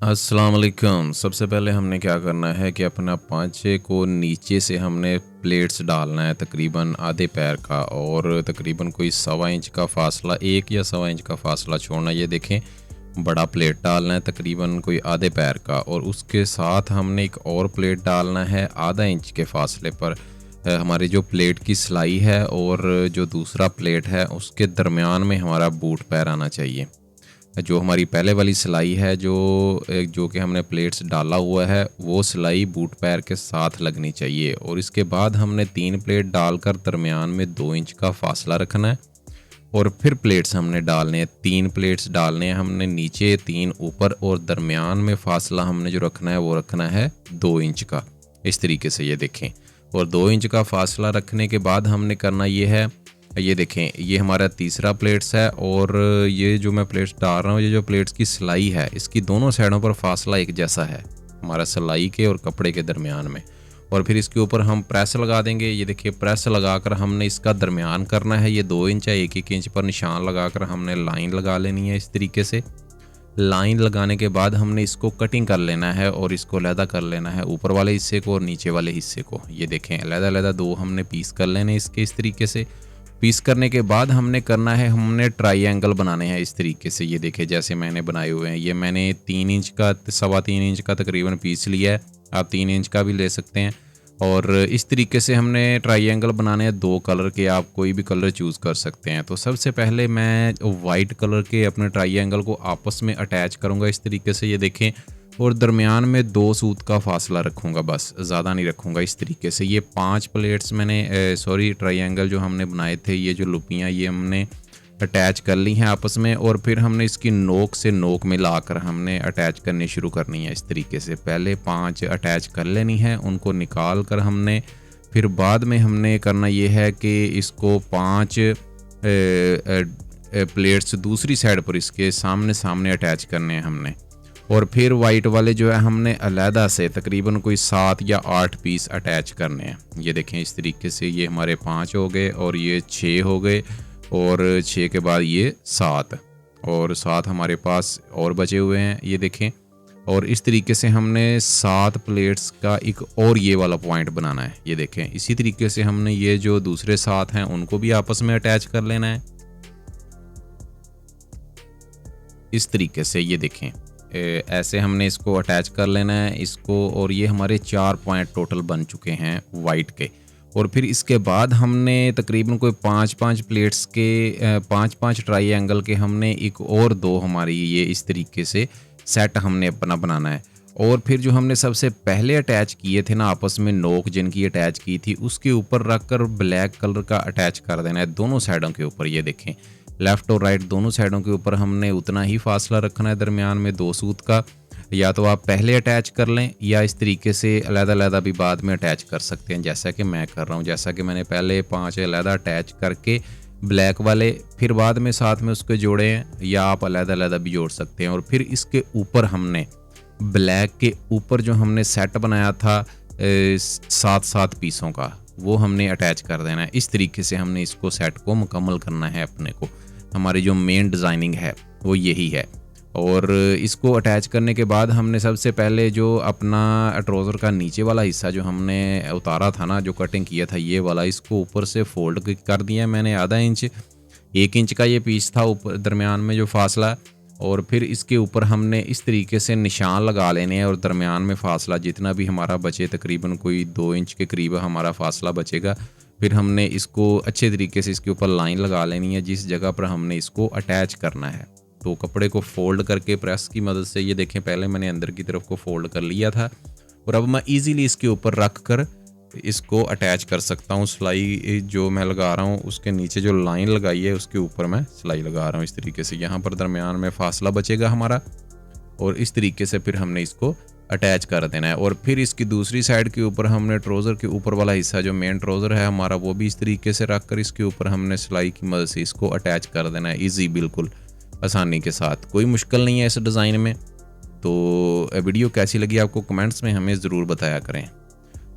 अस्सलाम वालेकुम। सबसे पहले हमने क्या करना है कि अपना पांचे को नीचे से हमने प्लेट्स डालना है तकरीबन आधे पैर का, और तकरीबन कोई 1.25 इंच का फासला, 1 या 1.25 इंच का फासला छोड़ना। ये देखें, बड़ा प्लेट डालना है तकरीबन कोई आधे पैर का, और उसके साथ हमने एक और प्लेट डालना है आधा इंच के फासले पर। हमारी जो प्लेट की सिलाई है और जो दूसरा प्लेट है उसके दरमियान में हमारा बूट पैर आना चाहिए। जो हमारी पहले वाली सिलाई है, जो कि हमने प्लेट्स डाला हुआ है, वो सिलाई बूट पैर के साथ लगनी चाहिए। और इसके बाद हमने 3 प्लेट डालकर दरमियान में 2 इंच का फासला रखना है, और फिर प्लेट्स हमने डालने हैं। 3 प्लेट्स डालने हैं हमने, नीचे 3 ऊपर, और दरमियान में फासला हमने जो रखना है वो रखना है 2 इंच का। इस तरीके से ये देखें, और 2 इंच का फासला रखने के बाद हमने करना ये है, ये देखें, ये हमारा तीसरा प्लेट्स है, और ये जो मैं प्लेट्स डाल रहा हूँ, ये जो प्लेट्स की सिलाई है, इसकी दोनों साइडों पर फासला एक जैसा है हमारा सिलाई के और कपड़े के दरमियान में। और फिर इसके ऊपर हम प्रेस लगा देंगे। ये देखिए, प्रेस लगाकर हमने इसका दरमियान करना है। ये 2 इंच है, 1-1 इंच पर निशान लगाकर हमने लाइन लगा लेनी है। इस तरीके से लाइन लगाने के बाद हमने इसको कटिंग कर लेना है और इसको अलहदा कर लेना है, ऊपर वाले हिस्से को और नीचे वाले हिस्से को। ये देखें, अलहदा-अलहदा 2 हमने पीस कर लेने इसके। इस तरीके से पीस करने के बाद हमने करना है, हमने ट्रायंगल बनाने हैं इस तरीके से। ये देखें, जैसे मैंने बनाए हुए हैं, ये मैंने 3 इंच का, 3.25 इंच का तकरीबन पीस लिया है। आप 3 इंच का भी ले सकते हैं। और इस तरीके से हमने ट्रायंगल बनाने हैं 2 कलर के। आप कोई भी कलर चूज़ कर सकते हैं। तो सबसे पहले मैं वाइट कलर के अपने ट्रायंगल को आपस में अटैच करूँगा इस तरीके से। ये देखें, और दरमियान में 2 सूत का फासला रखूँगा, बस ज़्यादा नहीं रखूँगा। इस तरीके से ये 5 प्लेट्स मैंने ट्रायंगल जो हमने बनाए थे, ये जो लुपियाँ, ये हमने अटैच कर ली हैं आपस में। और फिर हमने इसकी नोक से नोक मिलाकर हमने अटैच करनी शुरू करनी है। इस तरीके से पहले 5 अटैच कर लेनी है, उनको निकाल कर हमने फिर बाद में हमने करना ये है कि इसको 5 प्लेट्स दूसरी साइड पर इसके सामने सामने अटैच करने हैं हमने। और फिर वाइट वाले जो है हमने अलहदा से तकरीबन कोई 7 या 8 पीस अटैच करने हैं। ये देखें, इस तरीके से ये हमारे 5 हो गए, और ये 6 हो गए, और 6 के बाद ये 7, और 7 हमारे पास और बचे हुए हैं। ये देखें, और इस तरीके से हमने 7 प्लेट्स का एक और ये वाला पॉइंट बनाना है। ये देखें, इसी तरीके से हमने ये जो दूसरे 7 हैं उनको भी आपस में अटैच कर लेना है इस तरीके से। ये देखें, ऐसे हमने इसको अटैच कर लेना है इसको। और ये हमारे 4 पॉइंट टोटल बन चुके हैं वाइट के। और फिर इसके बाद हमने तकरीबन कोई 5-5 प्लेट्स के 5-5 ट्रायंगल के हमने एक और 2 हमारी ये इस तरीके से सेट हमने अपना बनाना है। और फिर जो हमने सबसे पहले अटैच किए थे ना आपस में, नोक जिनकी अटैच की थी, उसके ऊपर रख कर ब्लैक कलर का अटैच कर देना है दोनों साइडों के ऊपर। ये देखें, लेफ़्ट और राइट दोनों साइडों के ऊपर हमने उतना ही फासला रखना है दरमियान में 2 सूत का। या तो आप पहले अटैच कर लें, या इस तरीके से अलहदा-अलहदा भी बाद में अटैच कर सकते हैं, जैसा कि मैं कर रहा हूँ। जैसा कि मैंने पहले 5 अलहदा अटैच करके ब्लैक वाले, फिर बाद में साथ में उसके जोड़े हैं, या आप अलहदा-अलहदा भी जोड़ सकते हैं। और फिर इसके ऊपर हमने ब्लैक के ऊपर जो हमने सेट बनाया था 7-7 पीसों का, वो हमने अटैच कर देना है। इस तरीके से हमने इसको सेट को मुकम्मल करना है अपने को। हमारी जो मेन डिज़ाइनिंग है वो यही है। और इसको अटैच करने के बाद हमने सबसे पहले जो अपना ट्राउज़र का नीचे वाला हिस्सा जो हमने उतारा था ना, जो कटिंग किया था ये वाला, इसको ऊपर से फोल्ड कर दिया मैंने आधा इंच। 1 इंच का ये पीस था ऊपर दरमियान में जो फासला। और फिर इसके ऊपर हमने इस तरीके से निशान लगा लेने हैं, और दरमियान में फासला जितना भी हमारा बचे, तकरीबन कोई 2 इंच के करीब हमारा फासला बचेगा। फिर हमने इसको अच्छे तरीके से इसके ऊपर लाइन लगा लेनी है जिस जगह पर हमने इसको अटैच करना है। तो कपड़े को फोल्ड करके प्रेस की मदद से, ये देखें, पहले मैंने अंदर की तरफ को फोल्ड कर लिया था, और अब मैं इजीली इसके ऊपर रख कर इसको अटैच कर सकता हूँ। सिलाई जो मैं लगा रहा हूँ उसके नीचे जो लाइन लगाई है उसके ऊपर मैं सिलाई लगा रहा हूँ इस तरीके से। यहाँ पर दरमियान में फासला बचेगा हमारा, और इस तरीके से फिर हमने इसको अटैच कर देना है। और फिर इसकी दूसरी साइड के ऊपर हमने ट्राउज़र के ऊपर वाला हिस्सा जो मेन ट्राउज़र है हमारा, वो भी इस तरीके से रख कर इसके ऊपर हमने सिलाई की मदद से इसको अटैच कर देना है। ईजी, बिल्कुल आसानी के साथ, कोई मुश्किल नहीं है इस डिज़ाइन में। तो वीडियो कैसी लगी आपको कमेंट्स में हमें ज़रूर बताया करें।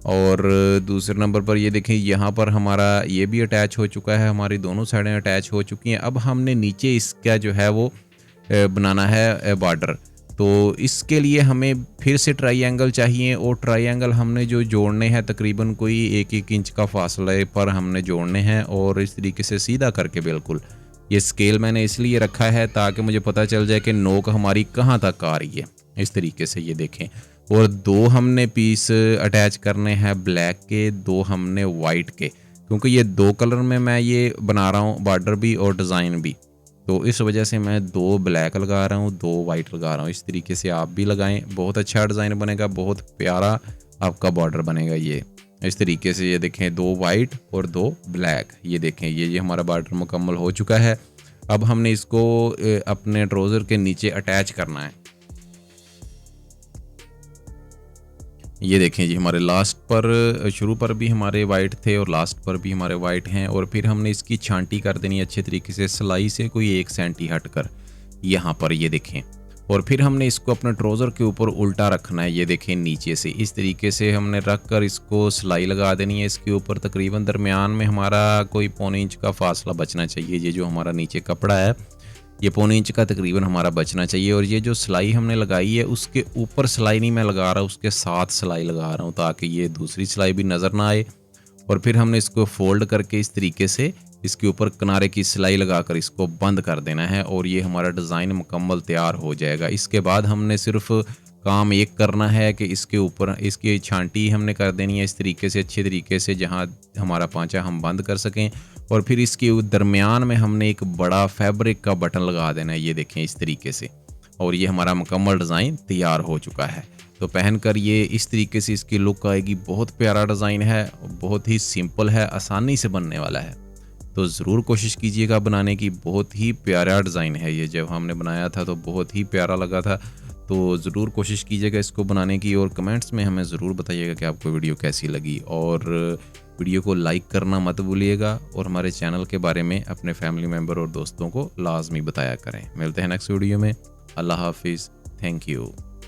और दूसरे नंबर पर ये देखें, यहाँ पर हमारा ये भी अटैच हो चुका है, हमारी दोनों साइडें अटैच हो चुकी हैं। अब हमने नीचे इसका जो है वो बनाना है बॉर्डर। तो इसके लिए हमें फिर से ट्रायंगल चाहिए, और ट्रायंगल हमने जो जोड़ने हैं तकरीबन कोई 1-1 इंच का फासले पर हमने जोड़ने हैं, और इस तरीके से सीधा करके बिल्कुल। ये स्केल मैंने इसलिए रखा है ताकि मुझे पता चल जाए कि नोक हमारी कहाँ तक आ रही है। इस तरीके से ये देखें। और 2 हमने पीस अटैच करने हैं ब्लैक के, 2 हमने वाइट के, क्योंकि ये 2 कलर में मैं ये बना रहा हूँ, बॉर्डर भी और डिज़ाइन भी। तो इस वजह से मैं 2 ब्लैक लगा रहा हूँ, 2 वाइट लगा रहा हूँ। इस तरीके से आप भी लगाएं, बहुत अच्छा डिज़ाइन बनेगा, बहुत प्यारा आपका बॉर्डर बनेगा। ये इस तरीके से ये देखें, 2 वाइट और 2 ब्लैक। ये देखें, ये हमारा बॉर्डर मुकम्मल हो चुका है। अब हमने इसको अपने ट्राउज़र के नीचे अटैच करना है। ये देखें जी, हमारे लास्ट पर, शुरू पर भी हमारे वाइट थे और लास्ट पर भी हमारे वाइट हैं। और फिर हमने इसकी छांटी कर देनी है अच्छे तरीके से, सिलाई से कोई 1 सेंटी हट कर यहाँ पर, ये देखें। और फिर हमने इसको अपने ट्राउज़र के ऊपर उल्टा रखना है। ये देखें, नीचे से इस तरीके से हमने रख कर इसको सिलाई लगा देनी है इसके ऊपर। तकरीबन दरमियान में हमारा कोई 1.25 इंच का फासला बचना चाहिए। ये जो हमारा नीचे कपड़ा है, ये 1.25 इंच का तकरीबन हमारा बचना चाहिए। और ये जो सिलाई हमने लगाई है, उसके ऊपर सिलाई नहीं मैं लगा रहा, उसके साथ सिलाई लगा रहा हूँ, ताकि ये दूसरी सिलाई भी नज़र ना आए। और फिर हमने इसको फोल्ड करके इस तरीके से इसके ऊपर किनारे की सिलाई लगाकर इसको बंद कर देना है, और ये हमारा डिज़ाइन मुकम्मल तैयार हो जाएगा। इसके बाद हमने सिर्फ काम एक करना है कि इसके ऊपर इसकी छांटी हमने कर देनी है इस तरीके से, अच्छे तरीके से, जहाँ हमारा पांचा हम बंद कर सकें। और फिर इसके दरमियान में हमने एक बड़ा फैब्रिक का बटन लगा देना है। ये देखें इस तरीके से, और ये हमारा मुकम्मल डिज़ाइन तैयार हो चुका है। तो पहनकर ये इस तरीके से इसकी लुक आएगी। बहुत प्यारा डिज़ाइन है, बहुत ही सिंपल है, आसानी से बनने वाला है। तो ज़रूर कोशिश कीजिएगा बनाने की। बहुत ही प्यारा डिज़ाइन है ये, जब हमने बनाया था तो बहुत ही प्यारा लगा था। तो ज़रूर कोशिश कीजिएगा इसको बनाने की, और कमेंट्स में हमें ज़रूर बताइएगा कि आपको वीडियो कैसी लगी। और वीडियो को लाइक करना मत भूलिएगा, और हमारे चैनल के बारे में अपने फैमिली मेम्बर और दोस्तों को लाजमी बताया करें। मिलते हैं नेक्स्ट वीडियो में। अल्लाह हाफिज़। Thank you.